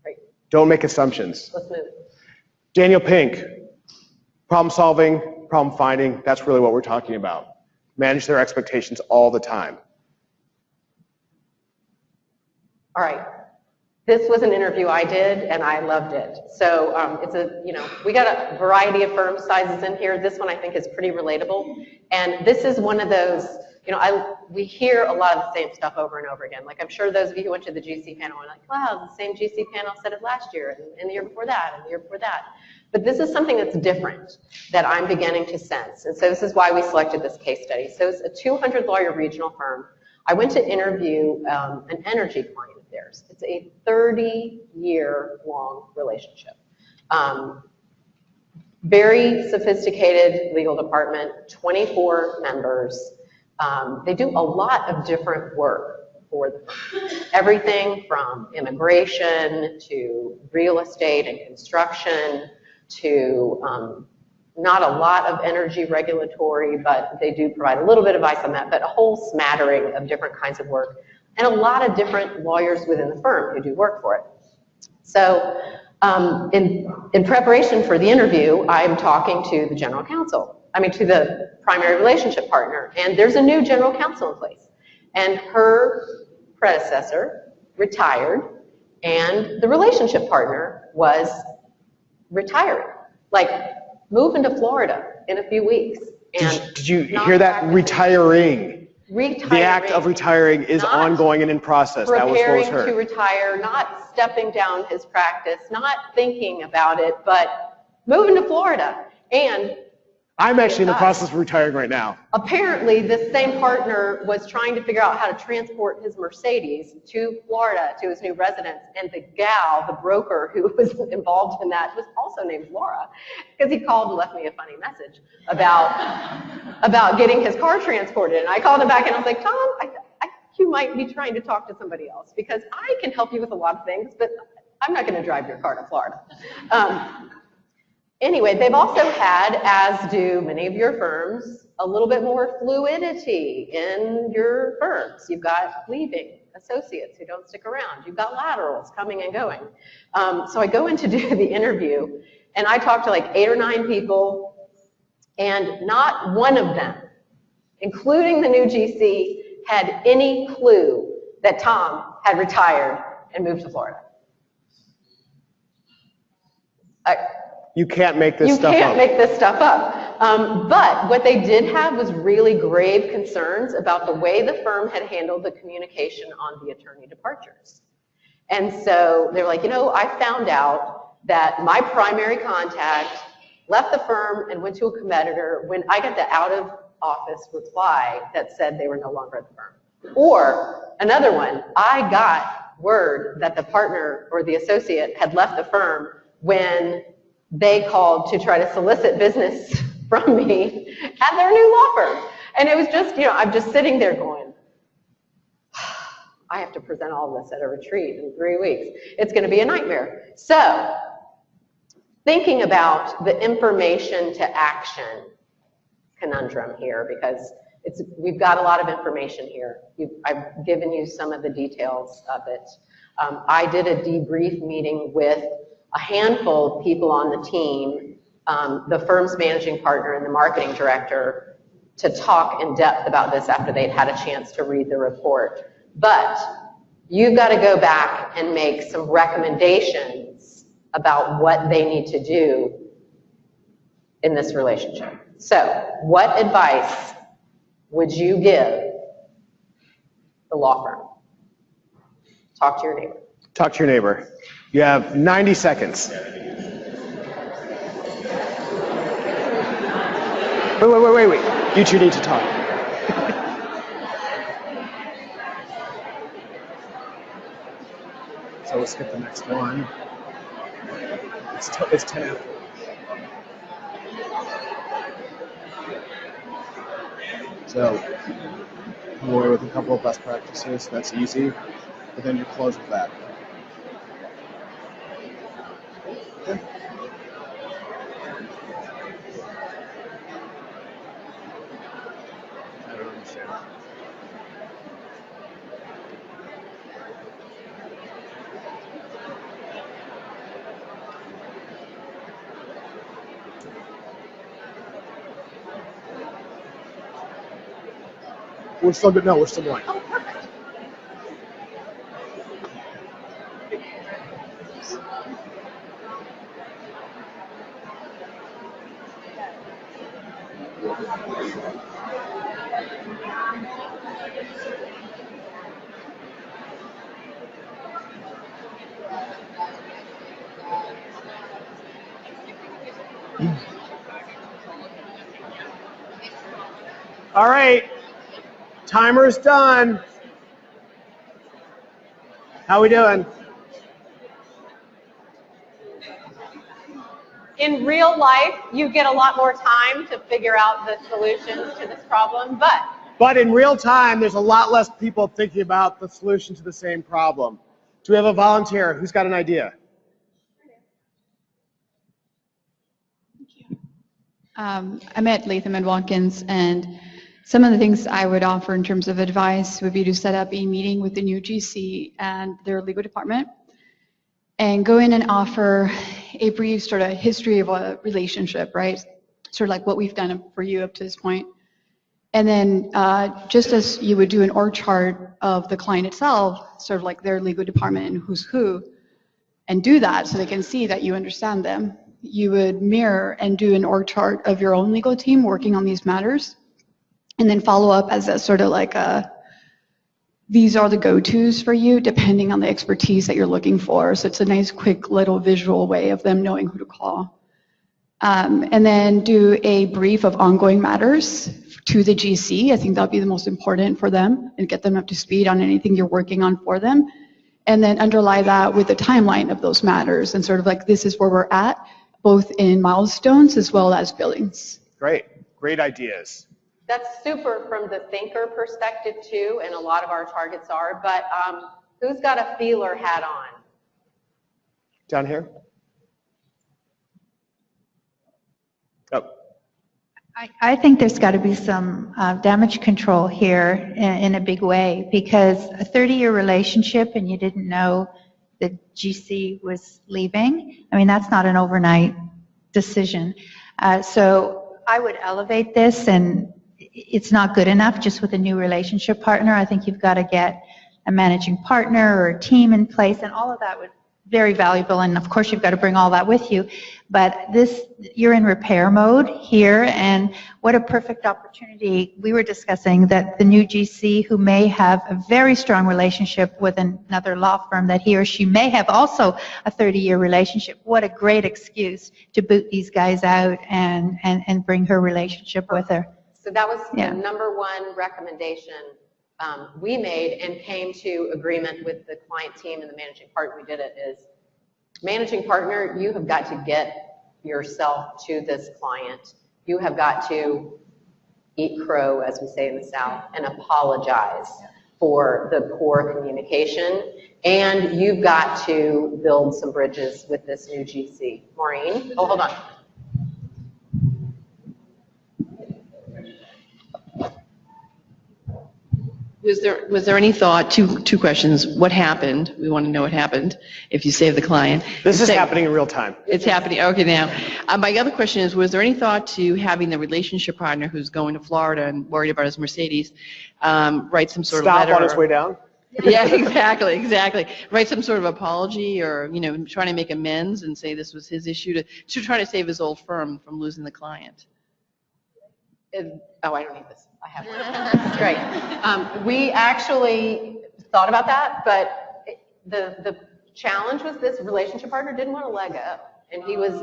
Great. Don't make assumptions. Let's move. Daniel Pink, problem solving, problem finding, that's really what we're talking about. Manage their expectations all the time. All right. This was an interview I did, and I loved it. So we got a variety of firm sizes in here. This one I think is pretty relatable. And this is one of those, we hear a lot of the same stuff over and over again. Like I'm sure those of you who went to the GC panel are like, wow, the same GC panel said it last year, and the year before that, and the year before that. But this is something that's different that I'm beginning to sense. And so this is why we selected this case study. So it's a 200 lawyer regional firm. I went to interview an energy client of theirs. It's a 30-year-long relationship. Very sophisticated legal department, 24 members. They do a lot of different work for the firm. Everything from immigration to real estate and construction to not a lot of energy regulatory, but they do provide a little bit of advice on that, but a whole smattering of different kinds of work, and a lot of different lawyers within the firm who do work for it. So in preparation for the interview, I'm talking to the general counsel. to the primary relationship partner. And there's a new general counsel in place. And her predecessor retired, and the relationship partner was retiring, like moving to Florida in a few weeks. And Did you not hear that? practicing. Retiring. Retiring. The act of retiring is Not ongoing and in process. That was what preparing was to heard. retire, not stepping down his practice, not thinking about it, but moving to Florida. And I'm actually in the process of retiring right now. apparently, this same partner was trying to figure out how to transport his Mercedes to Florida to his new residence, and the gal, the broker who was involved in that, was also named Laura, because he called and left me a funny message about getting his car transported. And I called him back and I was like, Tom, you might be trying to talk to somebody else, because I can help you with a lot of things, but I'm not going to drive your car to Florida. Anyway, they've also had, as do many of your firms, a little bit more fluidity in your firms. You've got leaving associates who don't stick around. You've got laterals coming and going. So I go in to do the interview, and I talk to like 8 or 9 people, and not one of them, including the new GC, had any clue that Tom had retired and moved to Florida. You can't make this stuff up. You can't make this stuff up. But what they did have was really grave concerns about the way the firm had handled the communication on the attorney departures. And so they're like, I found out that my primary contact left the firm and went to a competitor when I got the out of office reply that said they were no longer at the firm. Or another one, I got word that the partner or the associate had left the firm when they called to try to solicit business from me at their new law firm. And it was just, I'm just sitting there going, I have to present all of this at a retreat in 3 weeks. It's going to be a nightmare. So thinking about the information to action conundrum here, because we've got a lot of information here. I've given you some of the details of it. I did a debrief meeting with a handful of people on the team, the firm's managing partner and the marketing director, to talk in depth about this after they'd had a chance to read the report. But you've got to go back and make some recommendations about what they need to do in this relationship. So, what advice would you give the law firm? Talk to your neighbor. Talk to your neighbor. You have 90 seconds. Wait. You two need to talk. So let's skip the next one. It's 10 after. So, come away with a couple of best practices. That's easy. But then you close with that. Okay. I don't understand. We're still good. No, we're still going. Oh, perfect. All right. Timer's done. How we doing? In real life, you get a lot more time to figure out the solutions to this problem, But in real time, there's a lot less people thinking about the solution to the same problem. Do we have a volunteer? Who's got an idea? I'm at Latham & Watkins, and some of the things I would offer in terms of advice would be to set up a meeting with the new GC and their legal department and go in and offer a brief sort of history of a relationship, right? sort of like what we've done for you up to this point. And then just as you would do an org chart of the client itself, sort of like their legal department and who's who, and do that so they can see that you understand them, you would mirror and do an org chart of your own legal team working on these matters, and then follow up as a sort of like these are the go-tos for you depending on the expertise that you're looking for. So it's a nice, quick little visual way of them knowing who to call. And then do a brief of ongoing matters to the GC. I think that'll be the most important for them and get them up to speed on anything you're working on for them. And then underlie that with a timeline of those matters and sort of like this is where we're at, both in milestones as well as billings. Great ideas. That's super from the thinker perspective too, and a lot of our targets are, but who's got a feeler hat on? Down here? Oh. I think there's got to be some damage control here in a big way, because a 30-year relationship and you didn't know the GC was leaving, I mean, that's not an overnight decision. So I would elevate this, and it's not good enough just with a new relationship partner. I think you've got to get a managing partner or a team in place, and all of that would very valuable, and of course you've got to bring all that with you. But this, you're in repair mode here, and what a perfect opportunity. We were discussing that the new GC, who may have a very strong relationship with another law firm, that he or she may have also a 30-year relationship. What a great excuse to boot these guys out and bring her relationship with her. So that was the number one recommendation we made and came to agreement with the client team and the managing partner. We did it is, managing partner, you have got to get yourself to this client. You have got to eat crow, as we say in the South, and apologize for the poor communication. And you've got to build some bridges with this new GC. Maureen? Oh, hold on. Was there any thought, two questions, what happened? We want to know what happened if you save the client. This is happening in real time. It's happening, okay now. My other question is, was there any thought to having the relationship partner who's going to Florida and worried about his Mercedes, write some sort of letter? Stop on his way down? Yeah, exactly. Write some sort of apology or, trying to make amends and say this was his issue to try to save his old firm from losing the client. Oh, I don't need this. I have one. It's great. We actually thought about that, but the challenge was this relationship partner didn't want to let go. And he was,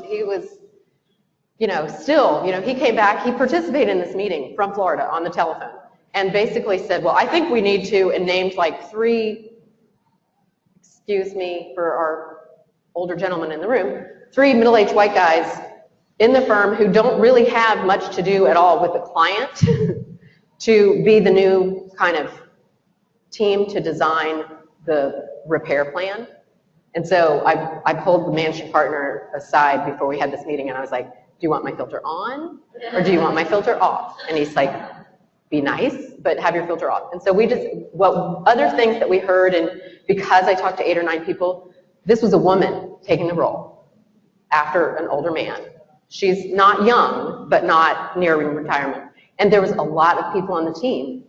still, he came back, he participated in this meeting from Florida on the telephone and basically said, well, I think we need to, and named like 3, excuse me for our older gentlemen in the room, 3 middle-aged white guys in the firm who don't really have much to do at all with the client to be the new kind of team to design the repair plan. And so I pulled the managing partner aside before we had this meeting and I was like, do you want my filter on or do you want my filter off? And he's like, be nice, but have your filter off. And so what other things that we heard, and because I talked to 8 or 9 people, this was a woman taking the role after an older man. She's not young, but not nearing retirement. And there was a lot of people on the team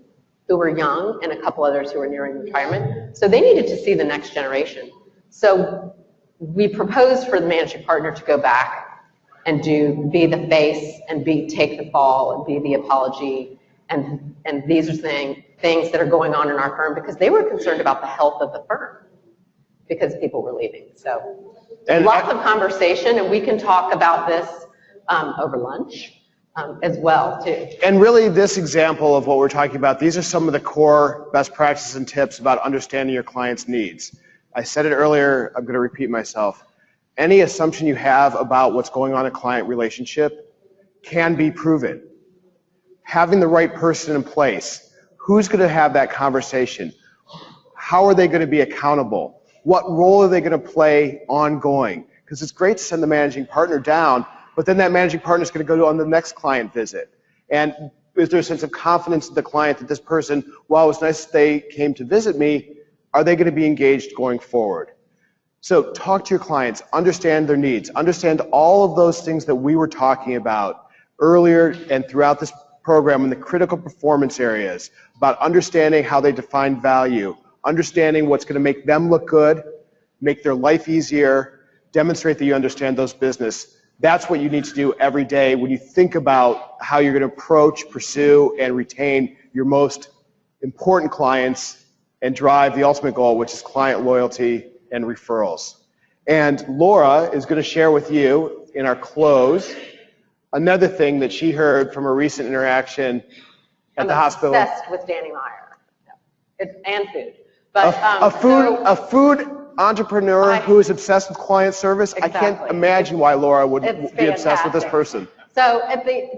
who were young and a couple others who were nearing retirement. So they needed to see the next generation. So we proposed for the managing partner to go back and be the face and take the fall and be the apology. And these are things that are going on in our firm because they were concerned about the health of the firm because people were leaving. So lots of conversation, and we can talk about this over lunch as well, too. And really, this example of what we're talking about, these are some of the core best practices and tips about understanding your client's needs. I said it earlier, I'm going to repeat myself. Any assumption you have about what's going on in a client relationship can be proven. Having the right person in place, who's going to have that conversation? How are they going to be accountable? What role are they going to play ongoing? Because it's great to send the managing partner down, but then that managing partner is going to go on the next client visit. And is there a sense of confidence in the client that this person, while it was nice they came to visit me, are they going to be engaged going forward? So talk to your clients, understand their needs, understand all of those things that we were talking about earlier and throughout this program in the critical performance areas about understanding how they define value, understanding what's going to make them look good, make their life easier, demonstrate that you understand those business. That's what you need to do every day when you think about how you're going to approach, pursue, and retain your most important clients and drive the ultimate goal, which is client loyalty and referrals. And Laura is going to share with you in our close another thing that she heard from a recent interaction at the hospital. I'm obsessed with Danny Meyer. And food. But, a food entrepreneur who is obsessed with client service. Exactly. I can't imagine why Laura would It's be obsessed with this fantastic. person. So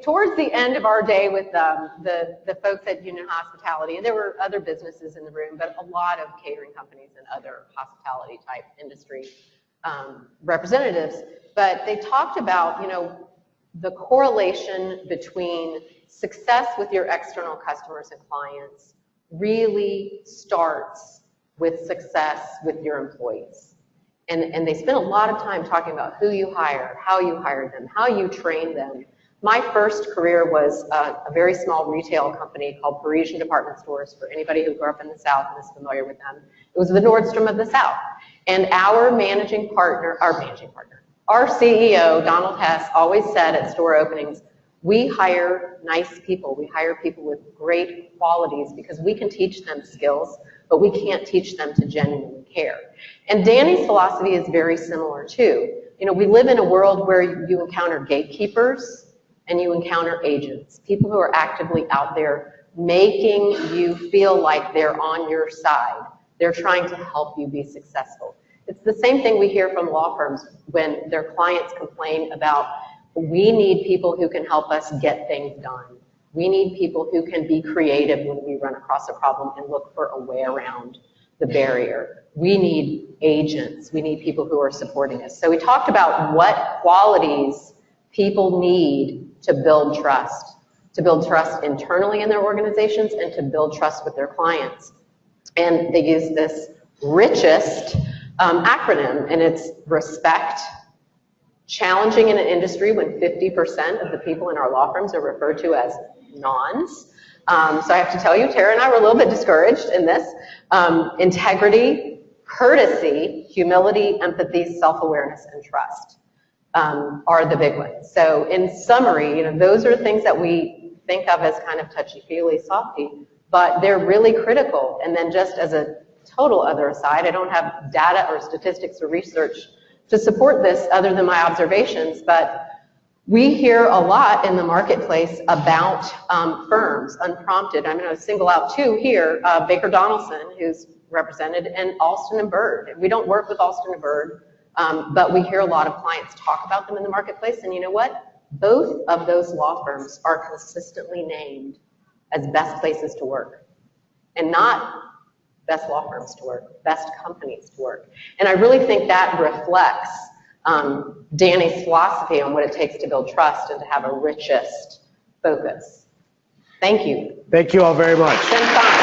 towards the end of our day with the folks at Union Hospitality, and there were other businesses in the room, but a lot of catering companies and other hospitality type industry representatives, but they talked about, the correlation between success with your external customers and clients really starts with success with your employees. And they spend a lot of time talking about who you hire, how you hire them, how you train them. My first career was a very small retail company called Parisian Department Stores, for anybody who grew up in the South and is familiar with them. It was the Nordstrom of the South. And our CEO, Donald Hess, always said at store openings, we hire nice people. We hire people with great qualities because we can teach them skills, but we can't teach them to genuinely care. And Danny's philosophy is very similar too. We live in a world where you encounter gatekeepers and you encounter agents, people who are actively out there making you feel like they're on your side. They're trying to help you be successful. It's the same thing we hear from law firms when their clients complain about, we need people who can help us get things done. We need people who can be creative when we run across a problem and look for a way around the barrier. We need agents. We need people who are supporting us. So we talked about what qualities people need to build trust internally in their organizations and to build trust with their clients. And they use this richest acronym, and it's RESPECT. Challenging in an industry when 50% of the people in our law firms are referred to as nons. So I have to tell you, Tara and I were a little bit discouraged in this. Integrity, courtesy, humility, empathy, self-awareness, and trust are the big ones. So in summary, those are things that we think of as kind of touchy-feely, softy, but they're really critical. And then just as a total other aside, I don't have data or statistics or research to support this other than my observations, but we hear a lot in the marketplace about firms, unprompted. I'm going to single out two here, Baker Donaldson, who's represented, and Alston & Bird. We don't work with Alston & Bird, but we hear a lot of clients talk about them in the marketplace, and you know what? Both of those law firms are consistently named as best places to work, and not best law firms to work, best companies to work. And I really think that reflects Danny's philosophy on what it takes to build trust and to have a richest focus. Thank you. Thank you all very much. It's been fun.